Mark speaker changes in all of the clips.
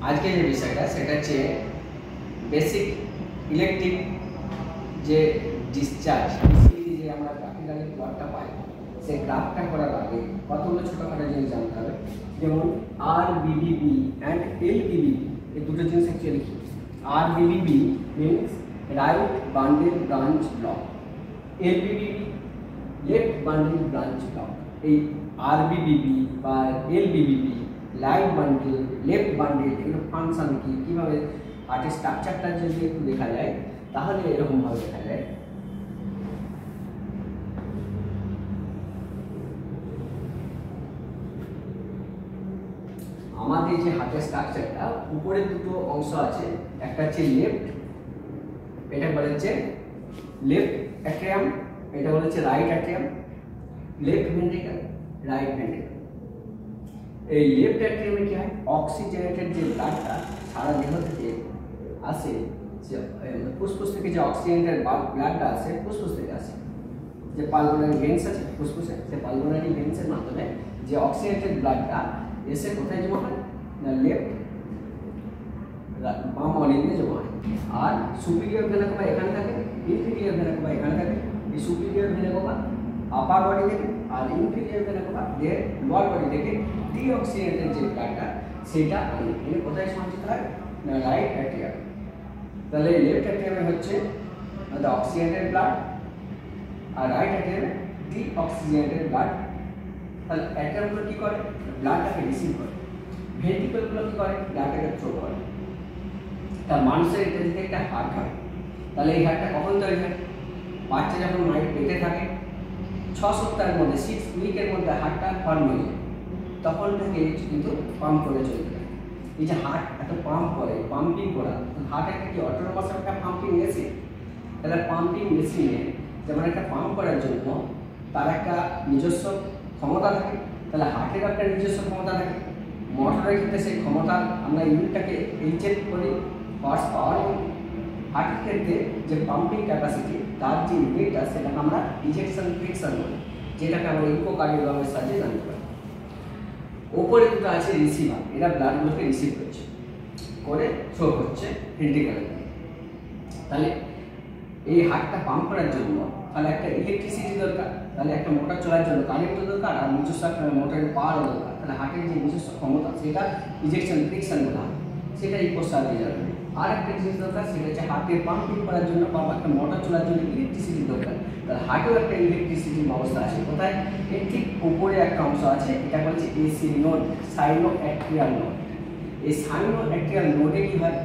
Speaker 1: আজকে যে বিষয়টা সেটা হচ্ছে বেসিক ইলেকট্রিক যে ডিসচার্জ যে আমরা গ্রাফিক্যালি প্লটটা পাই সেই গ্রাফটা করার আগে কতগুলো ছোটোখাটো জিনিস জানতে হবে। যেমন RBBB অ্যান্ড LBBB এই দুটো জিনিস অ্যাকচুয়ালি কি। RBBB means right bundle branch block, LBBB left bundle branch block. এই RBBB বা LBBB right bundle left bundle এগুলো ফাংশন কি, কীভাবে হার্টের স্ট্রাকচারটা যদি একটু দেখা যায় তাহলে এরকমভাবে দেখা যায়। আমাদের যে হার্টের স্ট্রাকচারটা উপরে দুটো অংশ আছে, একটা হচ্ছে লেফট, এটা বলা হচ্ছে লেফট অ্যাট্রিয়াম, এটা বলা হচ্ছে right atrium, left ventricle right ventricle. এই লেফট অ্যাট্রিয়ামে কি হয়, অক্সিজেনেটেড যে ব্লাডটা সারা দেহ থেকে আসে, যে ফুসফুস থেকে যে অক্সিজেনেটেড ব্লাডটা আসে ফুসফুস থেকে আসে, যে পালমোনারি ভেন্স আছে ফুসফুসে, সেই পালমোনারি ভেন্সের মাধ্যমে যে অক্সিজেনেটেড ব্লাডটা এসে কোথায় জমা হয় না লেফট বাম অলিনে জমা হয়। আর সুপিরিয়র ভেনা কোভা এখানে থাকে, ইনফিরিয়র ভেনা কোভা এখানে থাকে। এই সুপিরিয়র ভেনা কোভা আপার বডি থেকে আর ইনফিরিয়র ভেনা কোভা লোয়ার বডি থেকে ডিঅক্সিজেনেটেড যে ব্লাডটা সেটা এখানে কোথায় সঞ্চিত হয় না রাইট অ্যাট্রিয়াম। তাহলে লেফট অ্যাট্রিয়ামে হচ্ছে অক্সিজেনেটেড ব্লাড আর রাইট অ্যাট্রিয়ামে ডিঅক্সিজেনেটেড ব্লাড। তাহলে অ্যাট্রিয়ামগুলো কী করে, ব্লাডটাকে রিসিভ করে, ভেন্ট্রিকলগুলো কী করে, ব্লাডটাকে থ্রো করে। তা মানুষের এটা যদি একটা হার্ট হয় তাহলে এই হার্টটা কখন তৈরি হয়, বাচ্চা যখন মায়ের পেটে থাকে 6 সপ্তাহের মধ্যে 6 উইকের মধ্যে হার্টটা ফর্ম হয়ে যায়, তখন থেকে কিন্তু পাম্প করে চলতে থাকে। এই যে হার্ট এত পাম্প করে, পাম্পিং করা, হার্ট একটা কি অটোনোমাস একটা পাম্পিং মেশিন। তাহলে পাম্পিং মেশিনে যেমন একটা পাম্প করার জন্য তার একটা নিজস্ব ক্ষমতা থাকে, তাহলে হার্টের একটা নিজস্ব ক্ষমতা থাকে। মোটরের ক্ষেত্রে সেই ক্ষমতা আমরা ইউনিটটাকে এইচএফ করি, হর্স পাওয়ার করি। হার্টের ক্ষেত্রে যে পাম্পিং ক্যাপাসিটি তার যে ইউনিটটা সেটাকে আমরা ইজেকশন ফ্রিকশন বলি, যেটাকে আমরা ইকোকার্ডিওগ্রামের সাহায্যে জানতে পারি। ওপরে দুটো আছে রিসিভার, এরা ব্লাডগুলোকে রিসিভ করছে করে থ্রো করছে ভেন্ট্রিকলের দিকে। তাহলে এই হার্টটা পাম্প করার জন্য তাহলে একটা ইলেকট্রিসিটি দরকার, তাহলে একটা মোটর চলার জন্য কারেন্টও দরকার আর নিজস্ব একটা মোটরের পাওয়ারও দরকার। তাহলে হার্টের যে নিজস্ব ক্ষমতা সেটা ইজেকশন ফ্রিকশন বলা হয়, সেটা ইকোসার দিয়ে যাবে। আর একটা জিনিস দরকার সেটা হচ্ছে হার্টের পাম্পিং করার জন্য বা একটা মোটর চলার জন্য ইলেকট্রিসিটি দরকার। তাহলে হার্টেও একটা ইলেকট্রিসিটির ব্যবস্থা আছে কোথায়, এর ঠিক উপরে একটা অংশ আছে, এটা বলছে এসি নোড, সাইনো অ্যাট্রিয়াল নোড। এই সাইনো অ্যাট্রিয়াল নোডে কি হয়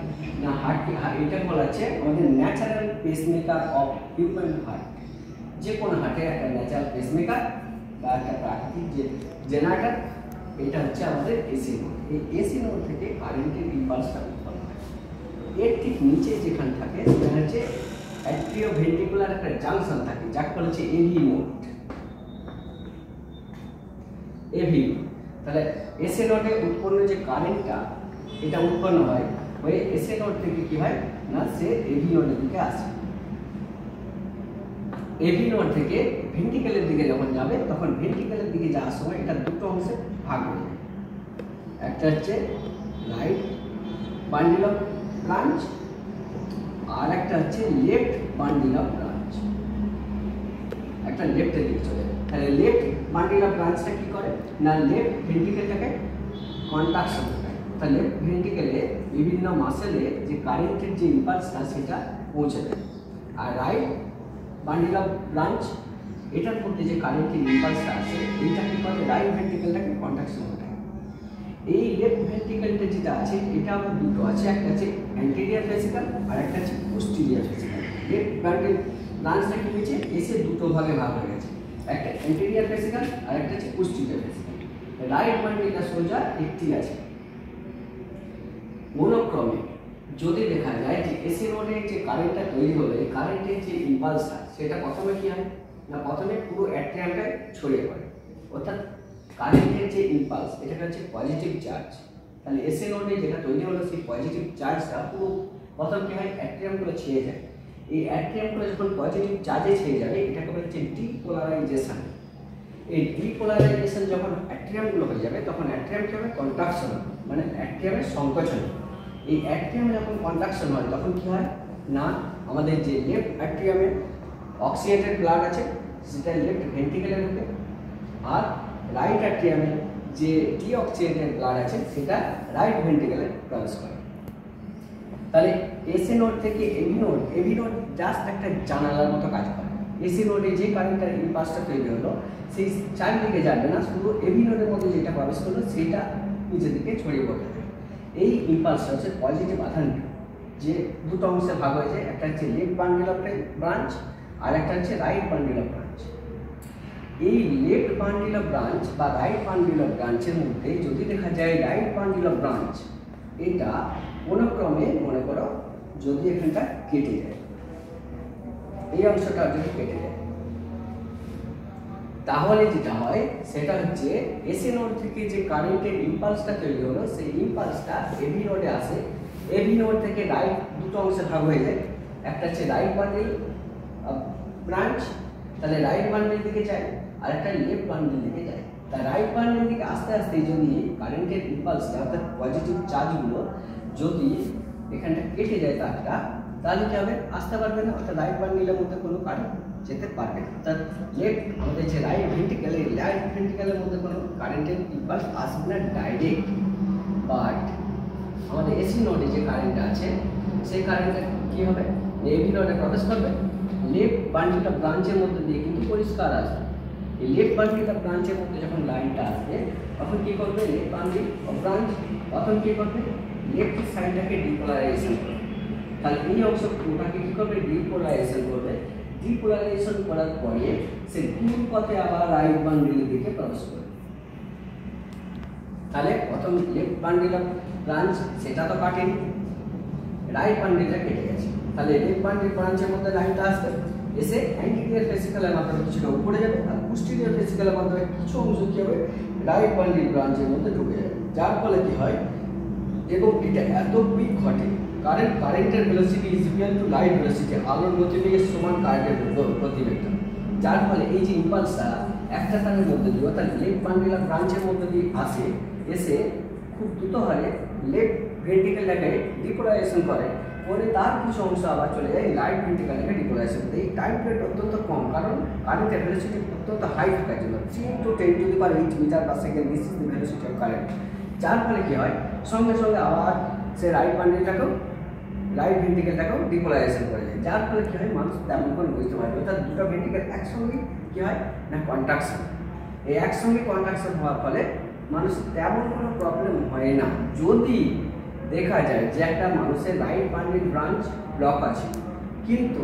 Speaker 1: না হার্টকে, এটা বলা হচ্ছে আমাদের natural pacemaker of human heart. যে কোনো হার্টের একটা ন্যাচারাল পেসমেকার বা একটা প্রাকৃতিক যে জেনারেটর, এটা হচ্ছে আমাদের এসি নোড। এই এসি নোড থেকে কারেন্টের ইম্পালসটা উৎপন্ন হয়। এর ঠিক নিচে যেখানে থাকে সেখানে হচ্ছে অ্যাট্রিও ভেন্ট্রিকুলার একটা জাংশন থাকে, যাকে বলা হচ্ছে এভি নোড। এভি, তাহলে এসি নোডে উৎপন্ন যে কারেন্টটা এটা উৎপন্ন হয় ওই এসি নোড থেকে কি হয় না সে এভি নোডের দিকে আসে। এভি নোড থেকে ভেন্ট্রিকলের দিকে যখন যাবে তখন ভেন্ট্রিকলের দিকে যাওয়ার সময় এটা দুটো অংশে ভাগ হয়ে যায়। একটা হচ্ছে রাইট বান্ডিল অফ ব্রাঞ্চ আর একটা হচ্ছে লেফট বান্ডিল অফ ব্রাঞ্চ। একটা লেফটের দিকে চলে যায়। তাহলে লেফট বান্ডিল অফ ব্রাঞ্চটা কি করে না লেফট ভেন্ট্রিকলটাকে কন্ট্রাকশন করে, তাহলে লেফট ভেন্ট্রিকলে বিভিন্ন মাসেলে যে কারেন্টের যে ইম্পালসটা সেটা পৌঁছে দেয়। আর রাইট বান্ডিল অফ ব্রাঞ্চ এটার মধ্যে যে কারেন্টের ইম্পালসটা আছে এইটা কি করে রাইট ভেন্ট্রিকলটাকে কন্ট্রাকশন করে। এই লেফট ভেন্ট্রিকলটা যেটা আছে এটা আবার দুটো আছে, একটা আছে অ্যান্টেরিয়র ভেসিকল আর একটা আছে পোস্টেরিয়র ভেসিকল। লেফট বান্ডিল ব্রাঞ্চটা কি হয়েছে এসে দুটো ভাগে ভাগ হয়ে গেছে, একটা অ্যান্টেরিয়র ভেসিকল আর একটা আছে পোস্টেরিয়র ভেসিকল। রাইট বান্ডিলটা সোজা একটি আছে। মনোক্রমে যদি দেখা যায় যে এসি নোডের যে কারেন্টটা তৈরি হবে, কারেন্টের যে ইম্পালসটা সেটা প্রথমে কি হয় না প্রথমে পুরো অ্যাট্রিয়ামটায় ছড়িয়ে পড়ে, অর্থাৎ কারেন্টের যে ইম্পালস এটা হচ্ছে পজিটিভ চার্জ। তাহলে এসি নোডে যেটা তৈরি হলো সেই পজিটিভ চার্জটা পুরো প্রথম কি হয় অ্যাট্রিয়ামগুলো ছেয়ে যায়। এই অ্যাট্রিয়ামগুলো যখন পজিটিভ চার্জে ছেয়ে যাবে এটাকে বলা হচ্ছে ডিপোলারাইজেশন। এই ডিপোলারাইজেশন যখন অ্যাট্রিয়ামগুলো হয়ে যাবে তখন অ্যাট্রিয়াম কি হবে কন্ট্রাকশন, মানে অ্যাট্রিয়ামের সংকোচন। এই অ্যাট্রিয়ামে যখন কন্ট্রাকশন হয় তখন কি হয় না আমাদের যে লেফট অ্যাট্রিয়ামে অক্সিজেটেড ব্লাড আছে সেটা লেফট ভেন্ট্রিকেলে ঢোকে, আর রাইট অ্যাট্রিয়ামে যে ডিঅক্সিজেটেড ব্লাড আছে সেটা রাইট ভেন্ট্রিকেলে প্রবেশ করে। তাহলে এসি নোড থেকে এবি নোড জাস্ট একটা জানালার মতো কাজ করে। এসি নোডে যে কারেন্টটা ইম্পালসটা তৈরি হলো সেই চারিদিকে যাবে না, শুধু এবি নোডের মধ্যে যেটা প্রবেশ করলো সেটা নিচের দিকে ছড়িয়ে পড়বে। এই ইম্পালসটা হচ্ছে পজিটিভ আধান, যে দুটো অংশে ভাগ হয়েছে, একটা হচ্ছে লেফট বান্ডেল অফ ব্রাঞ্চ আর একটা হচ্ছে রাইট বান্ডেল অফ ব্রাঞ্চ। এই লেফট বান্ডেল অফ ব্রাঞ্চ বা রাইট বান্ডেল অফ ব্রাঞ্চের মধ্যে যদি দেখা যায় রাইট বান্ডেল অফ ব্রাঞ্চ এটা কোনো ক্রমে মনে করো যদি এখানটা কেটে যায়, এই অংশটা যদি কেটে যায় তাহলে যেটা হয় সেটা হচ্ছে এসি নোড থেকে যে কারেন্টের ইম্পালসটা তৈরি হলো সেই ইম্পালসটা এবি নোডে আসে, এবি নোড থেকে রাইট দুটো অংশে ভাগ হয়ে যায়, একটা হচ্ছে রাইট বান্ডেল ব্রাঞ্চ, তাহলে রাইট বান্ডেল দিকে যায়, আর একটা লেফট বান্ডেল দিকে যায়। তা রাইট বান্ডেল দিকে আস্তে আস্তে যদি কারেন্টের ইম্পালসটা অর্থাৎ পজিটিভ চার্জগুলো যদি এখানটা কেটে যায় তারটা, তাহলে কি হবে আসতে পারবে না, অর্থাৎ রাইট বান্ডেলের মধ্যে কোনো কারেন্ট যেতে পারবে না, অর্থাৎ লেফট আমাদের যে রাইট ভেন্ট্রিকেলের মধ্যে কোনো কারেন্টের ইম্পালস আসবে না ডাইরেক্ট। বাট আমাদের এসি নোডে যে কারেন্ট আছে সেই কারেন্টটা কি হবে এবি নোডে প্রবেশ করবে, লেফট বান্ডেলটা ব্রাঞ্চের মধ্যে দিয়ে কিন্তু পরিষ্কার আসবে। এই লেফট বান্ডেলটা ব্রাঞ্চের মধ্যে যখন লাইনটা আসবে তখন কি করবে লেফট বান্ডেল ব্রাঞ্চ তখন কি করবে লেফট সাইডটাকে ডিপোলারাইজেশন করবে। তাহলে এই অংশ ওটাকে কি করবে ডিপোলারাইজেশন করবে, ডিপোলারাইজেশন করার পরে সে ঘুর পথে আবার রাইট বান্ডেলের দিকে প্রবেশ করবে। তাহলে প্রথম লেফট বান্ডেল অফ ব্রাঞ্চ সেটা তো কাটেনি, রাইট বান্ডেলটা কেটে গেছে, তাহলে লেফট বান্ডেল ব্রাঞ্চের মধ্যে লাইনটা আসবে, এসে অ্যান্টিরিয়র ভেসিকলের মাধ্যমে কিছুটা উপরে যাবে, আর পোস্টেরিয়র ভেসিকলের মাধ্যমে কিছু অংশ কি হবে রাইট বান্ডেল ব্রাঞ্চের মধ্যে ঢুকে যাবে। যার ফলে কি হয় এবং এটা এত কুইক ঘটে, কারেন্টের velocity is equal to light velocity, আলোর গতিবেগের সমান কারেন্টের গতিবেগটা। যার ফলে এই যে ইম্পালসটা একটা তারের মধ্যে দিয়ে অর্থাৎ লেফট বান্ডেল আর ব্রাঞ্চের মধ্যে দিয়ে আসে, এসে খুব দ্রুত হারে লেফট ভেন্ট্রিকেলটাকে ডিপোলারাইজেশন করে, পরে তার কিছু অংশ আবার চলে যায় রাইট ভেন্ট্রিকেলটাকে ডিপোলারাইজেশন করতে। এই টাইম পিরিয়ড অত্যন্ত কম, কারণ কারেন্টের ভেলোসিটি অত্যন্ত হাই থাকার জন্য 3 × 10⁸ metre per second this is the velocity of current. যার ফলে কি হয় সঙ্গে সঙ্গে আবার সে রাইট বান্ডেলটাকেও রাইট ভেন্ট্রিকেলটাকেও ডিপোলারাইজেশন করে যায়। যার ফলে কী হয় মানুষ তেমন করে বুঝতে পারবে, অর্থাৎ দুটো ভেন্ট্রিকেল একসঙ্গে কী হয় না কন্ট্রাকশন, এই একসঙ্গে কন্ট্রাকশন হওয়ার ফলে মানুষ তেমন কোনো প্রবলেম হয় না। যদি দেখা যায় যে একটা মানুষের রাইট বান্ডেল ব্রাঞ্চ ব্লক আছে, কিন্তু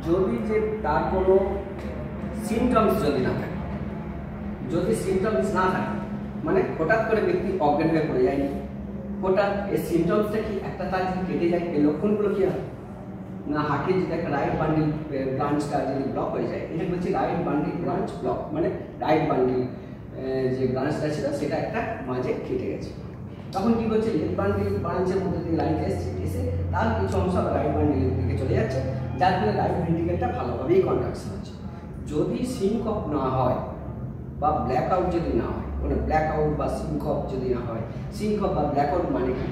Speaker 1: যদি যে তার কোনো সিমটমস যদি না থাকে, যদি সিমটমস না থাকে মানে হঠাৎ করে ব্যক্তি অজ্ঞান হয়ে পড়ে যায়নি, হঠাৎ এই সিমটমসটা কি একটা তার যদি কেটে যায় এই লক্ষণগুলো কি হয় না হার্টের যদি একটা রাইট বান্ডেল ব্রাঞ্চটা যদি ব্লক হয়ে যায়, এটা হচ্ছে রাইট বান্ডেল ব্রাঞ্চ ব্লক, মানে রাইট বান্ডেল যে ব্রাঞ্চটা ছিল সেটা একটা মাঝে কেটে গেছে। তখন কি করছে লেফট বান্ডেল ব্রাঞ্চের মধ্যে দিয়ে লাইন এসে তার কিছু অংশ রাইট বান্ডেলের দিকে চলে যাচ্ছে, যার ফলে রাইট ভেন্ট্রিকেলটা ভালোভাবেই কন্ট্রাকশন হচ্ছে। যদি সিনকপ না হয় বা ব্ল্যাক আউট যদি না হয়, কোনো ব্ল্যাক আউট বা সিনকপ যদি না হয়, সিনকপ বা ব্ল্যাক আউট মানে কি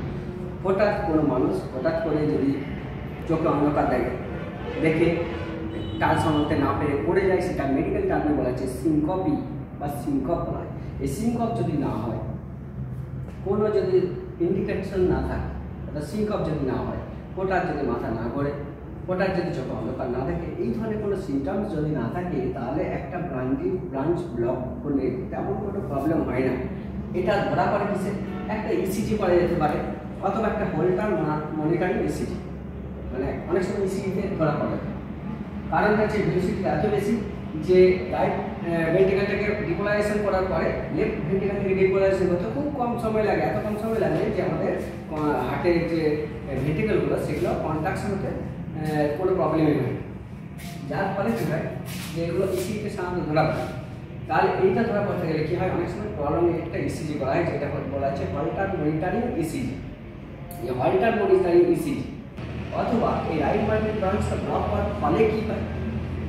Speaker 1: হঠাৎ কোনো মানুষ হঠাৎ করে যদি চোখে অন্ধকার দেখে তার সামনে না পেরে পড়ে যায়, সেটা মেডিকেল টার্মে বলা হচ্ছে সিনকপি বা সিনকপ বলা হয়। এই সিনকপ যদি না হয়, কোনো যদি ইন্ডিকেশন না থাকে, অর্থাৎ সিনকপ যদি না হয়, হঠাৎ যদি মাথা না ঘোরে, হঠাৎ যদি চোখে অন্ধকার না থাকে, এই ধরনের কোনো সিমটমস যদি না থাকে, তাহলে একটা ব্রাঞ্চ ব্লক হলে তেমন কোনো প্রবলেম হয় না। এটা ধরা পড়ে কিসে একটা ইসিজি করা যেতে পারে, অথবা একটা হোল্টার মনিটরিং ইসিজি, মানে অনেক সময় ইসিজিতে ধরা পড়ে। কারণটা হচ্ছে ভেলোসিটি এত বেশি যে রাইট ভেন্ট্রিকেলটাকে ডিপোলারাইজেশন করার পরে লেফট ভেন্ট্রিকেল থেকে ডিপোলারাইজেশন করতে খুব কম সময় লাগে, এত কম সময় লাগে যে আমাদের হার্টের যে ভেন্ট্রিকেলগুলো সেগুলো কন্ট্রাকশন হতে কোনো প্রবলেমই হয়। যার ফলে কী হয় যে এগুলো ইসিজিতে সাধারণত ধরা পড়ে। তাহলে এইটা ধরা পড়তে গেলে কী হয় অনেক সময় প্রবলেমে একটা ইসিজি করা হয়, যেটা বলা হচ্ছে হল্টার মনিটরিং ইসিজি। এই হল্টার মনিটরিং ইসিজি অথবা এই রাইট বান্ডেল ব্রাঞ্চটা ব্লক হওয়ার ফলে কী হয়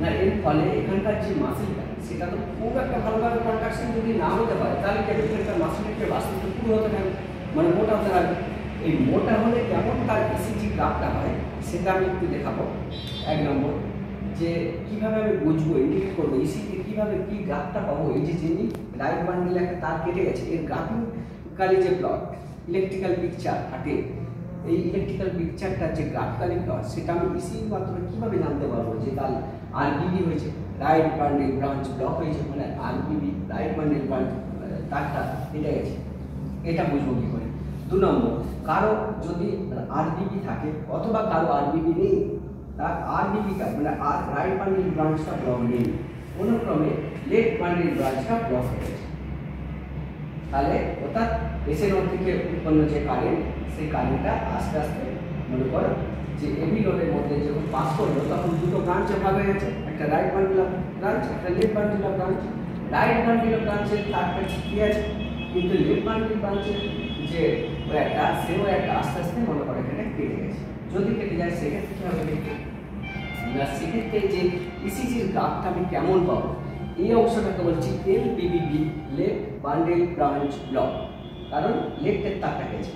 Speaker 1: না, এর ফলে এখানকার যে মাসেলটা সেটা তো খুব একটা ভালোভাবে কন্ট্রাকশন যদি না হতে পারে, তাহলে ক্যাপিটালটা মাসেলকে বাস্তবে পুরো হতে থাকবে, মানে মোটা হতে থাকবে। এই মোটা হলে কেমন তার ইসিজি গ্রাফটা হয় সেটা আমি একটু দেখাবো। 1 নম্বর যে কীভাবে আমি বুঝবো, ইন্ডিকেট করবো ইসিজি কীভাবে কী গ্রাফটা পাবো। এই যে যিনি রাইট বান্ডিলে একটা তার কেটে গেছে, এর গ্রাফিক্যালি যে প্লট, ইলেকট্রিক্যাল পিকচার হাটে, এই ইলেকট্রিক্যাল পিকচারটা যে গ্রাফিক্যালি প্লট সেটা আমি ইসিজির মাধ্যমে কীভাবে জানতে পারবো যে তার আরবিবি হয়েছে, রাইট বান্ডিল ব্রাঞ্চ ব্লক হয়েছে, মানে আরবিবি রাইট বান্ডিল ব্রাঞ্চ তারটা কেটে গেছে, এটা বুঝবো কী করে। 2 নম্বর কারো যদি আরবিবি থাকে অথবা কারো আরবিবি নেই, তার আরবিবি কাজ মানে আর রাইট বান্ডিল ব্রাঞ্চটা ব্লক নেই, কোনোক্রমে লেফট বান্ডিল ব্রাঞ্চটা ব্লক হয়ে গেছে, তাহলে অর্থাৎ এসে নোড থেকে উৎপন্ন যে কারেন্ট সেই কারেন্টটা আস্তে আস্তে মনে করো যে এবি নোডের মধ্যে যখন পাস করলো তখন দুটো ব্রাঞ্চে ভাগ হয়ে গেছে, একটা রাইট বান্ডিল ব্রাঞ্চ একটা left bundle branch. Right bundle ব্রাঞ্চের তারটা ঠিক আছে, কিন্তু লেফট বান্ডিল ব্রাঞ্চের যে একটা সেও একটা আস্তে আস্তে মনে করে এখানে কেটে গেছে। যদি কেটে যায় সেক্ষেত্রে কী হবে দেখি না, সেক্ষেত্রে যে ইসিজির গ্রাফটা আমি কেমন পাবো, এই অংশটাকে বলছি এলবিবি লেফট বান্ডিল ব্রাঞ্চ ব্লক, কারণ লেফটের তারটা গেছে।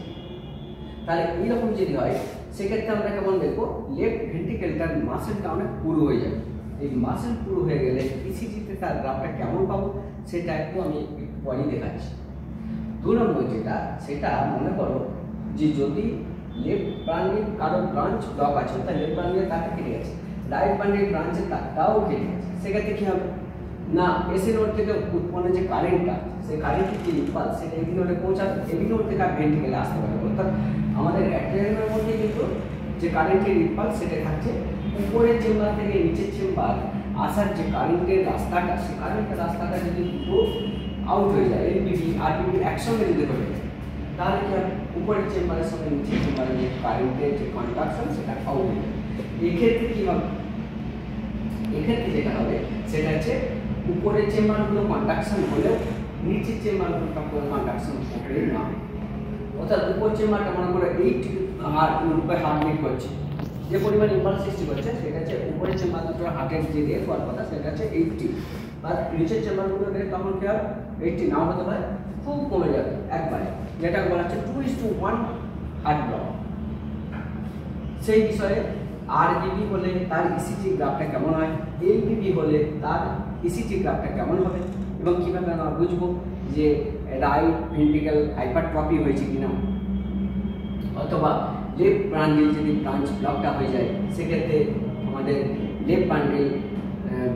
Speaker 1: তাহলে এইরকম যদি হয় সেক্ষেত্রে আমরা কেমন দেখবো, লেফট ভেন্ট্রিকেলটার মাসেলটা অনেক পুরো হয়ে যাবে। এই মাসেল পুরো হয়ে গেলে ইসিজিতে তার গ্রাফটা কেমন পাবো সেটা একটু আমি একটু পরেই দেখাচ্ছি। 2 নম্বর যেটা সেটা মনে করো যে যদি লেফট বান্ডিল কারো ব্রাঞ্চ ব্লক আছে, অর্থাৎ লেফট বান্ডিলের তারটা কেটে গেছে, রাইট বান্ডিল ব্রাঞ্চের তারটাও কেটে গেছে, সেক্ষেত্রে কী হবে না, এসি নোড থেকে উৎপন্ন যে কারেন্টটা সেই কারেন্টের যে ইম্পালস সেটা এবি নোডে পৌঁছাবে, এবি নোড থেকে ভেন্ট্রিকেলে আসতে পারে। অর্থাৎ আমাদের অ্যাট্রিয়ামের মধ্যে কিন্তু যে কারেন্টের ইম্পালস সেটা থাকছে উপরের চেম্বার থেকে নিচের চেম্বার আসার যে কারেন্টের রাস্তাটা, সেই কারেন্টের রাস্তাটা যদি পুরো আউট হয়ে যায়, এলবিবি আরবিবি একসঙ্গে যদি হয়ে যায় তাহলে কি হবে, উপরের চেম্বারের সঙ্গে নিচের চেম্বারের যে কারেন্টের যে কন্ডাকশন সেটা আউট হয়ে যাবে। এক্ষেত্রে কী হবে, এক্ষেত্রে যেটা হবে সেটা হচ্ছে উপরের চেম্বারগুলো কন্ডাকশন হলেও নিচের চেম্বারগুলো কন্ডাকশন হবে না। অর্থাৎ উপর চেম্বারটা মনে করে 8 রূপে হার্টবিট করছে, যে পরিমাণ ইম্পালস সৃষ্টি করছে সেটা হচ্ছে উপরের চেম্বার দুটো হার্টের যে রেট হওয়ার কথা সেটা হচ্ছে 80, আর নিচের চেম্বারগুলোর রেট তখন কি হবে 80 নাও হতে পারে, খুব কমে যাবে একবারে, যেটা বলা হচ্ছে 2:1 হার্ট ব্লক। সেই বিষয়ে আরবিবি হলে তার ইসিজি গ্রাফটা কেমন হয়, এলবিবি হলে তার ইসিজি গ্রাফটা কেমন হবে, এবং কীভাবে আমরা বুঝবো যে রাইট ভেন্ট্রিকেল হাইপারট্রফি হয়েছে কিনা, অথবা লেফট বান্ডিল যদি ব্রাঞ্চ ব্লকটা হয়ে যায় সেক্ষেত্রে আমাদের লেফট বান্ডিল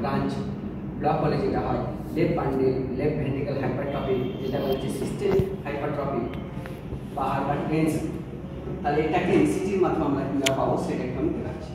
Speaker 1: ব্রাঞ্চ ব্লক হলে যেটা হয় left bundle left ventricle hypertrophy, যেটা বলছে সিস্টেমিক হাইপারট্রফি বা হাইপারটেনশন, তাহলে এটাকে ইসিজির মাধ্যমে আমরা কীভাবে পাবো সেটা একটু আমি দেখাচ্ছি।